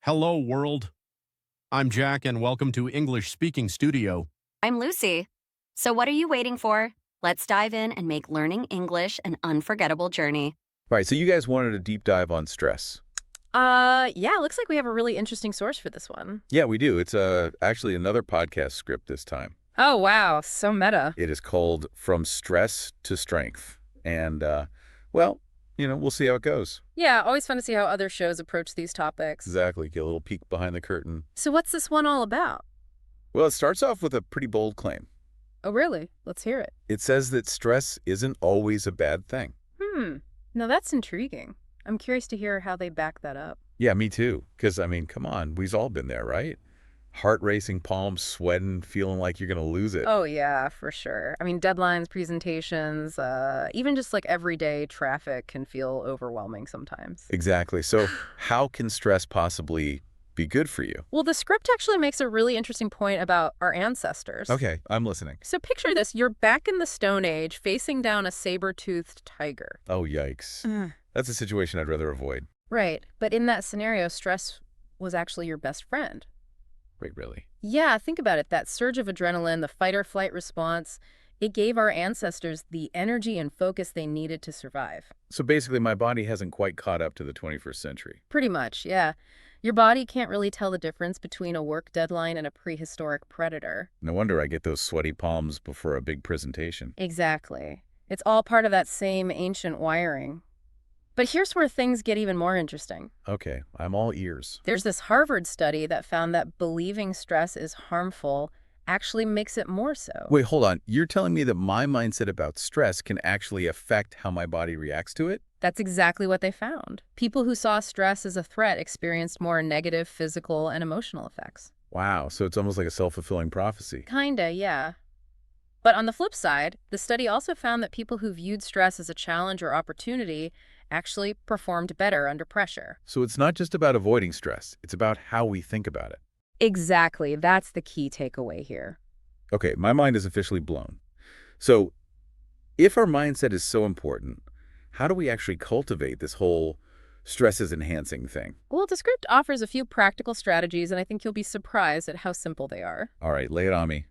Hello, world. I'm Jack, and welcome to English Speaking Studio. I'm Lucy. So, what are you waiting for? Let's dive in and make learning English an unforgettable journey. Right, so you guys wanted a deep dive on stress. Yeah, looks like we have a really interesting source for this one. Yeah, we do. It's actually another podcast script this time. Oh, wow. So meta. It is called From Stress to Strength. And, we'll see how it goes. Yeah, always fun to see how other shows approach these topics. Exactly. Get a little peek behind the curtain. So what's this one all about? Well, it starts off with a pretty bold claim. Oh, really? Let's hear it. It says that stress isn't always a bad thing. Now that's intriguing. I'm curious to hear how they back that up. Yeah, me too. Because, come on, we've all been there, right? Heart racing, palms sweating, feeling like you're going to lose it. Oh, yeah, for sure. I mean, deadlines, presentations, even just like everyday traffic can feel overwhelming sometimes. Exactly. So how can stress possibly be good for you? Well, the script actually makes a really interesting point about our ancestors. Okay, I'm listening. So picture this. You're back in the Stone Age facing down a saber-toothed tiger. Oh, yikes. That's a situation I'd rather avoid. Right. But in that scenario, stress was actually your best friend. Wait, really? Yeah, think about it. That surge of adrenaline, the fight-or-flight response, it gave our ancestors the energy and focus they needed to survive. So basically, my body hasn't quite caught up to the 21st century. Pretty much, yeah. Your body can't really tell the difference between a work deadline and a prehistoric predator. No wonder I get those sweaty palms before a big presentation. Exactly. It's all part of that same ancient wiring. But here's where things get even more interesting. Okay, I'm all ears. There's this Harvard study that found that believing stress is harmful actually makes it more so. Wait, hold on. You're telling me that my mindset about stress can actually affect how my body reacts to it? That's exactly what they found. People who saw stress as a threat experienced more negative physical and emotional effects. Wow, so it's almost like a self-fulfilling prophecy. Kinda, yeah. But on the flip side, the study also found that people who viewed stress as a challenge or opportunity actually performed better under pressure. So it's not just about avoiding stress. It's about how we think about it. Exactly. That's the key takeaway here. Okay, my mind is officially blown. So if our mindset is so important, how do we actually cultivate this whole stress is enhancing thing? Well, the script offers a few practical strategies, and I think you'll be surprised at how simple they are. All right, lay it on me.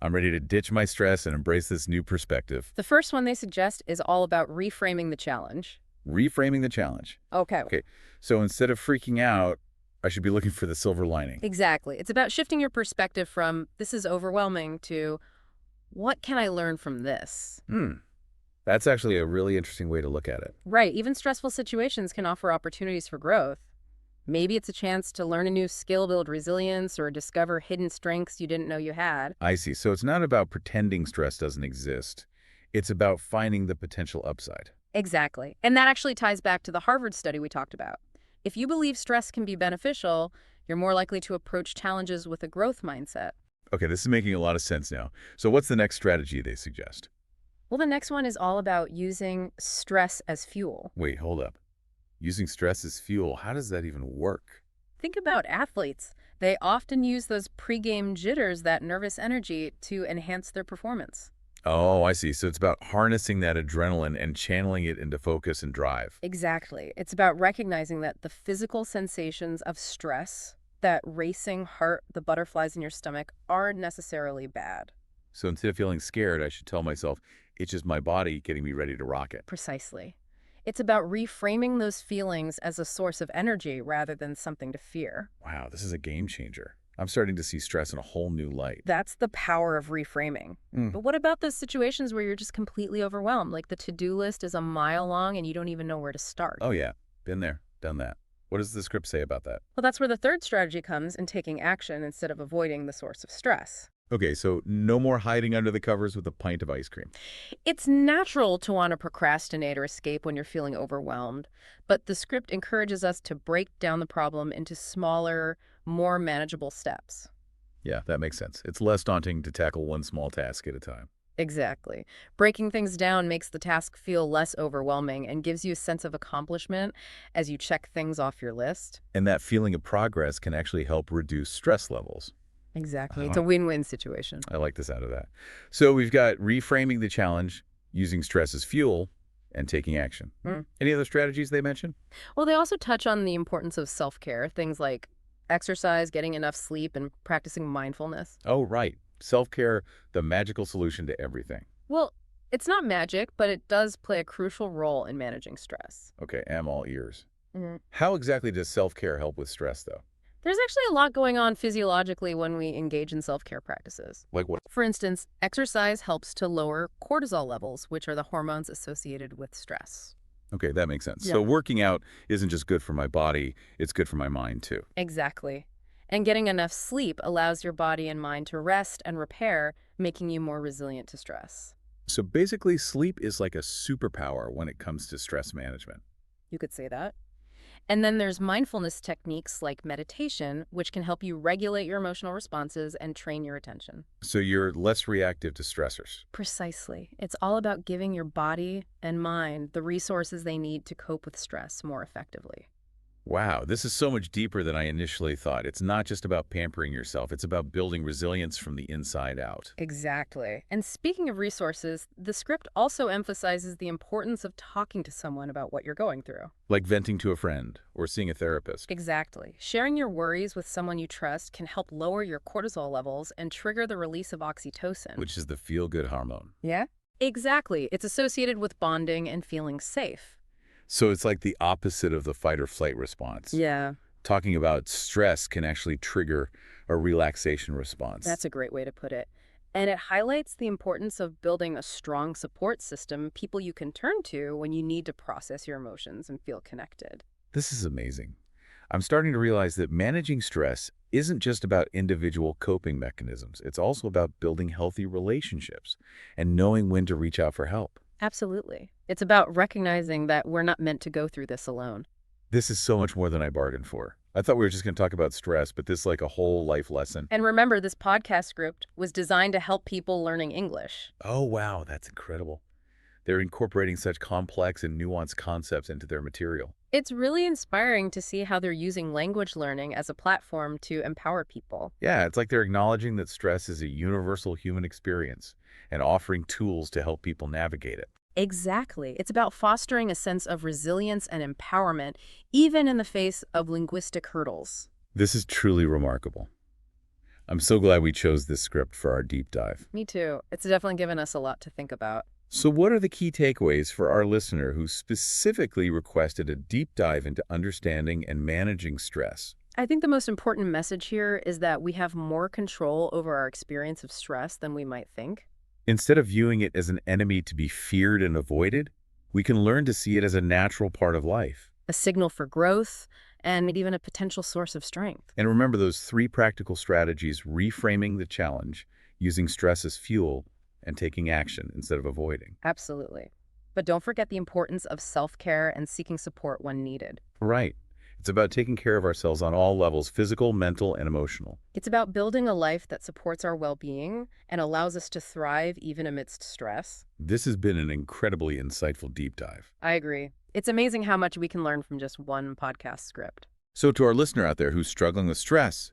I'm ready to ditch my stress and embrace this new perspective. The first one they suggest is all about reframing the challenge. Reframing the challenge. Okay. So instead of freaking out, I should be looking for the silver lining. Exactly. It's about shifting your perspective from this is overwhelming to what can I learn from this? That's actually a really interesting way to look at it. Right. Even stressful situations can offer opportunities for growth. Maybe it's a chance to learn a new skill, build resilience, or discover hidden strengths you didn't know you had. I see. So it's not about pretending stress doesn't exist. It's about finding the potential upside. Exactly. And that actually ties back to the Harvard study we talked about. If you believe stress can be beneficial, you're more likely to approach challenges with a growth mindset. Okay, this is making a lot of sense now. So what's the next strategy they suggest? Well, the next one is all about using stress as fuel. Wait, hold up. Using stress as fuel, how does that even work? Think about athletes. They often use those pregame jitters, that nervous energy, to enhance their performance. Oh, I see. So it's about harnessing that adrenaline and channeling it into focus and drive. Exactly. It's about recognizing that the physical sensations of stress, that racing heart, the butterflies in your stomach, aren't necessarily bad. So instead of feeling scared, I should tell myself, it's just my body getting me ready to rock it. Precisely. It's about reframing those feelings as a source of energy rather than something to fear. Wow, this is a game changer. I'm starting to see stress in a whole new light. That's the power of reframing. But what about those situations where you're just completely overwhelmed? Like the to-do list is a mile long and you don't even know where to start. Oh yeah, been there, done that. What does the script say about that? Well, that's where the third strategy comes in taking action instead of avoiding the source of stress. Okay, so no more hiding under the covers with a pint of ice cream. It's natural to want to procrastinate or escape when you're feeling overwhelmed, but the script encourages us to break down the problem into smaller, more manageable steps. Yeah, that makes sense. It's less daunting to tackle one small task at a time. Exactly. Breaking things down makes the task feel less overwhelming and gives you a sense of accomplishment as you check things off your list. And that feeling of progress can actually help reduce stress levels. Exactly. It's a win-win situation. I like the sound of that. So we've got reframing the challenge, using stress as fuel, and taking action. Any other strategies they mention? Well, they also touch on the importance of self-care, things like exercise, getting enough sleep, and practicing mindfulness. Oh, right. Self-care, the magical solution to everything. Well, it's not magic, but it does play a crucial role in managing stress. Okay, I'm all ears. Mhm. How exactly does self-care help with stress, though? There's actually a lot going on physiologically when we engage in self-care practices. Like what? For instance, exercise helps to lower cortisol levels, which are the hormones associated with stress. Okay, that makes sense. Yeah. So working out isn't just good for my body, it's good for my mind, too. Exactly. And getting enough sleep allows your body and mind to rest and repair, making you more resilient to stress. So basically, sleep is like a superpower when it comes to stress management. You could say that. And then there's mindfulness techniques like meditation, which can help you regulate your emotional responses and train your attention. So you're less reactive to stressors. Precisely. It's all about giving your body and mind the resources they need to cope with stress more effectively. Wow, this is so much deeper than I initially thought. It's not just about pampering yourself, it's about building resilience from the inside out. Exactly. And speaking of resources, the script also emphasizes the importance of talking to someone about what you're going through. Like venting to a friend or seeing a therapist. Exactly. Sharing your worries with someone you trust can help lower your cortisol levels and trigger the release of oxytocin. Which is the feel-good hormone. Yeah? Exactly. It's associated with bonding and feeling safe. So it's like the opposite of the fight or flight response. Yeah, Talking about stress can actually trigger a relaxation response. that's a great way to put it. And it highlights the importance of building a strong support system, people you can turn to when you need to process your emotions and feel connected. This is amazing. I'm starting to realize that managing stress isn't just about individual coping mechanisms. It's also about building healthy relationships and knowing when to reach out for help. Absolutely. It's about recognizing that we're not meant to go through this alone. This is so much more than I bargained for. I thought we were just going to talk about stress, but this is like a whole life lesson. And remember, this podcast script was designed to help people learning English. Oh, wow, that's incredible. They're incorporating such complex and nuanced concepts into their material. It's really inspiring to see how they're using language learning as a platform to empower people. Yeah, it's like they're acknowledging that stress is a universal human experience and offering tools to help people navigate it. Exactly. It's about fostering a sense of resilience and empowerment, even in the face of linguistic hurdles. This is truly remarkable. I'm so glad we chose this script for our deep dive. Me too. It's definitely given us a lot to think about. So what are the key takeaways for our listener who specifically requested a deep dive into understanding and managing stress? I think the most important message here is that we have more control over our experience of stress than we might think. Instead of viewing it as an enemy to be feared and avoided, we can learn to see it as a natural part of life. A signal for growth, and even a potential source of strength. And remember those 3 practical strategies: reframing the challenge, using stress as fuel, and taking action instead of avoiding. Absolutely. But don't forget the importance of self-care and seeking support when needed. Right. It's about taking care of ourselves on all levels: physical, mental, and emotional. It's about building a life that supports our well-being and allows us to thrive even amidst stress. This has been an incredibly insightful deep dive. I agree. It's amazing how much we can learn from just one podcast script. So to our listener out there who's struggling with stress,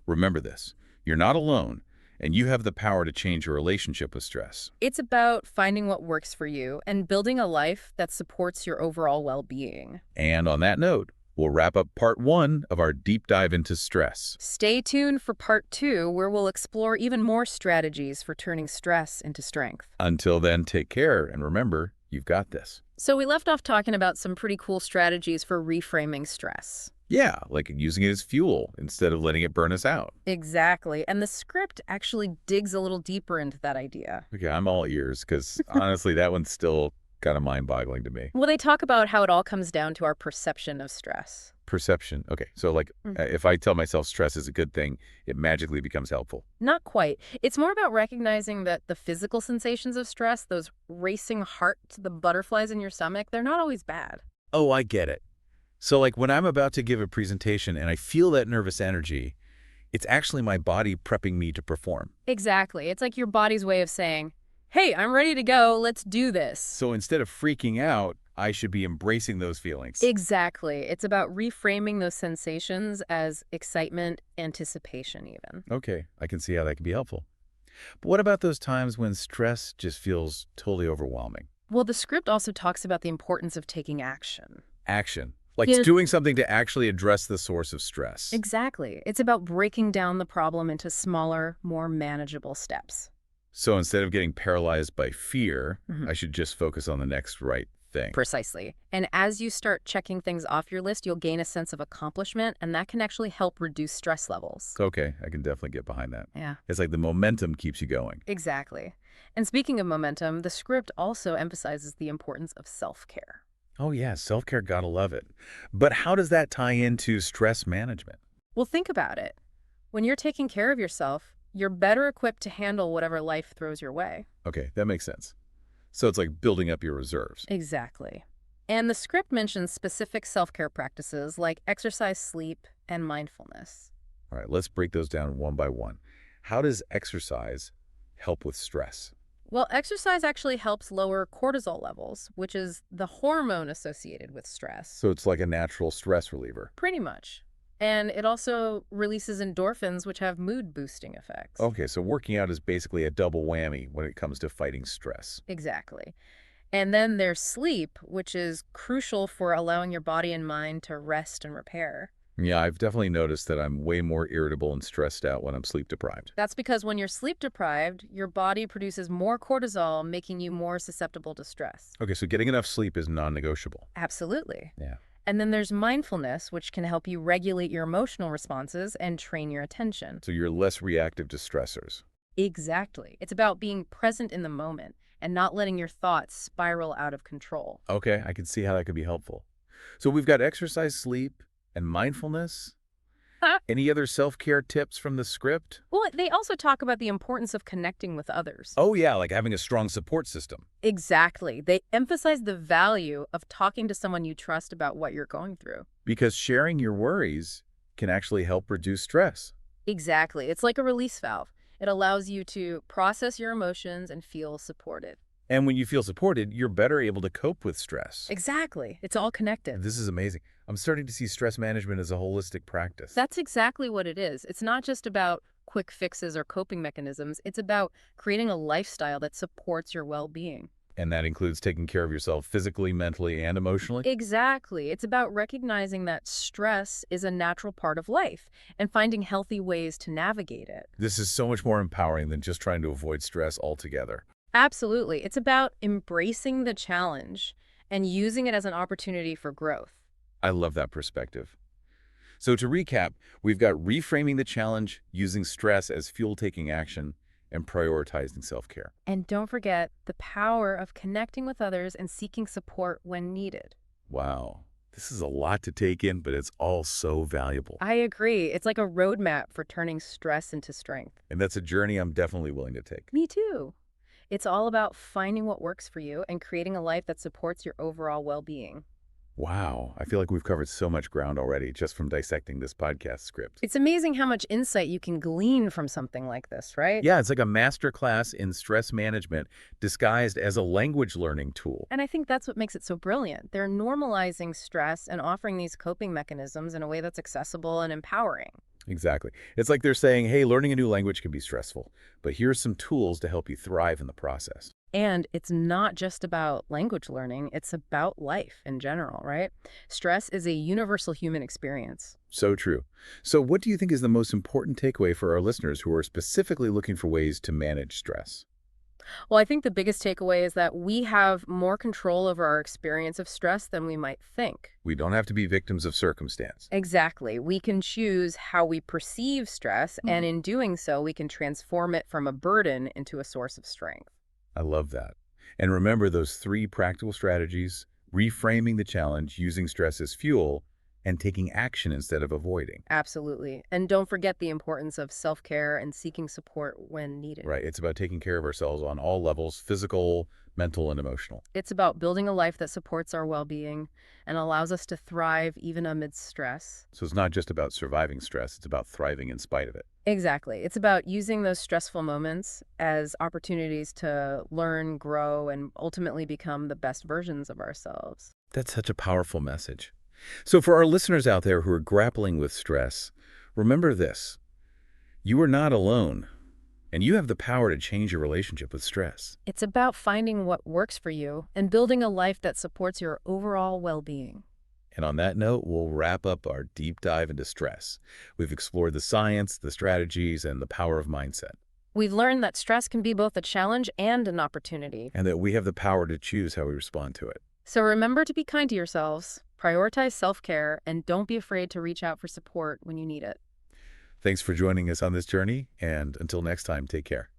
remember this: you're not alone, and you have the power to change your relationship with stress. It's about finding what works for you and building a life that supports your overall well-being. And on that note, we'll wrap up part 1 of our deep dive into stress. Stay tuned for part 2, where we'll explore even more strategies for turning stress into strength. Until then, take care, and remember, you've got this. So we left off talking about some pretty cool strategies for reframing stress. Yeah, like using it as fuel instead of letting it burn us out. Exactly. And the script actually digs a little deeper into that idea. Okay, I'm all ears, because honestly, that one's still kind of mind-boggling to me. Well, they talk about how it all comes down to our perception of stress. Perception. Okay, so like if I tell myself stress is a good thing, it magically becomes helpful. Not quite. It's more about recognizing that the physical sensations of stress, those racing heart, the butterflies in your stomach, they're not always bad. Oh, I get it. So like when I'm about to give a presentation and I feel that nervous energy, it's actually my body prepping me to perform. Exactly. It's like your body's way of saying, hey, I'm ready to go. Let's do this. So instead of freaking out, I should be embracing those feelings. Exactly. It's about reframing those sensations as excitement, anticipation even. Okay, I can see how that can be helpful. But what about those times when stress just feels totally overwhelming? Well, the script also talks about the importance of taking action. Action. Like Yes. doing something to actually address the source of stress. Exactly. It's about breaking down the problem into smaller, more manageable steps. So instead of getting paralyzed by fear, Mhm. I should just focus on the next right thing. Precisely. And as you start checking things off your list, you'll gain a sense of accomplishment, and that can actually help reduce stress levels. Okay, I can definitely get behind that. Yeah, It's like the momentum keeps you going. exactly. And speaking of momentum, the script also emphasizes the importance of self-care. Oh yeah, self-care, gotta love it. But how does that tie into stress management? Well, think about it. When you're taking care of yourself, you're better equipped to handle whatever life throws your way. Okay, that makes sense. So it's like building up your reserves. Exactly. And the script mentions specific self-care practices like exercise, sleep, and mindfulness. All right, let's break those down one by one. How does exercise help with stress? Well, exercise actually helps lower cortisol levels, which is the hormone associated with stress. So it's like a natural stress reliever. Pretty much. And it also releases endorphins, which have mood-boosting effects. Okay, so working out is basically a double whammy when it comes to fighting stress. Exactly. And then there's sleep, which is crucial for allowing your body and mind to rest and repair. Yeah, I've definitely noticed that I'm way more irritable and stressed out when I'm sleep deprived. That's because when you're sleep deprived, your body produces more cortisol, making you more susceptible to stress. Okay, so getting enough sleep is non-negotiable. Absolutely. Yeah. And then there's mindfulness, which can help you regulate your emotional responses and train your attention. So you're less reactive to stressors. Exactly. It's about being present in the moment and not letting your thoughts spiral out of control. Okay, I can see how that could be helpful. So we've got exercise, sleep, and mindfulness. Any other self-care tips from the script? Well, they also talk about the importance of connecting with others. Oh yeah, like having a strong support system. Exactly. They emphasize the value of talking to someone you trust about what you're going through. Because sharing your worries can actually help reduce stress. Exactly. It's like a release valve. It allows you to process your emotions and feel supported. And when you feel supported, you're better able to cope with stress. Exactly. It's all connected. This is amazing. I'm starting to see stress management as a holistic practice. That's exactly what it is. It's not just about quick fixes or coping mechanisms. It's about creating a lifestyle that supports your well-being. And that includes taking care of yourself physically, mentally, and emotionally? Exactly. It's about recognizing that stress is a natural part of life and finding healthy ways to navigate it. This is so much more empowering than just trying to avoid stress altogether. Absolutely. It's about embracing the challenge and using it as an opportunity for growth. I love that perspective. So to recap, we've got reframing the challenge, using stress as fuel-taking action, and prioritizing self-care. And don't forget the power of connecting with others and seeking support when needed. Wow, this is a lot to take in, but it's all so valuable. I agree. It's like a roadmap for turning stress into strength. And that's a journey I'm definitely willing to take. Me too. It's all about finding what works for you and creating a life that supports your overall well-being. Wow, I feel like we've covered so much ground already just from dissecting this podcast script. It's amazing how much insight you can glean from something like this, right? Yeah, it's like a masterclass in stress management disguised as a language learning tool. And I think that's what makes it so brilliant. They're normalizing stress and offering these coping mechanisms in a way that's accessible and empowering. Exactly. It's like they're saying, hey, learning a new language can be stressful, but here's some tools to help you thrive in the process. And it's not just about language learning, it's about life in general, right? Stress is a universal human experience. So true. So what do you think is the most important takeaway for our listeners who are specifically looking for ways to manage stress? Well, I think the biggest takeaway is that we have more control over our experience of stress than we might think. We don't have to be victims of circumstance. Exactly. We can choose how we perceive stress, and in doing so, we can transform it from a burden into a source of strength. I love that. And remember those 3 practical strategies: reframing the challenge, using stress as fuel, and taking action instead of avoiding. Absolutely. And don't forget the importance of self-care and seeking support when needed. Right. It's about taking care of ourselves on all levels: physical, mental, and emotional. It's about building a life that supports our well-being and allows us to thrive even amidst stress. So it's not just about surviving stress, it's about thriving in spite of it. Exactly. It's about using those stressful moments as opportunities to learn, grow, and ultimately become the best versions of ourselves. That's such a powerful message. So for our listeners out there who are grappling with stress, remember this: you are not alone, and you have the power to change your relationship with stress. It's about finding what works for you and building a life that supports your overall well-being. And on that note, we'll wrap up our deep dive into stress. We've explored the science, the strategies, and the power of mindset, We've learned that stress can be both a challenge and an opportunity. and that we have the power to choose how we respond to it. So remember to be kind to yourselves, prioritize self-care, and don't be afraid to reach out for support when you need it. Thanks for joining us on this journey, and until next time, take care.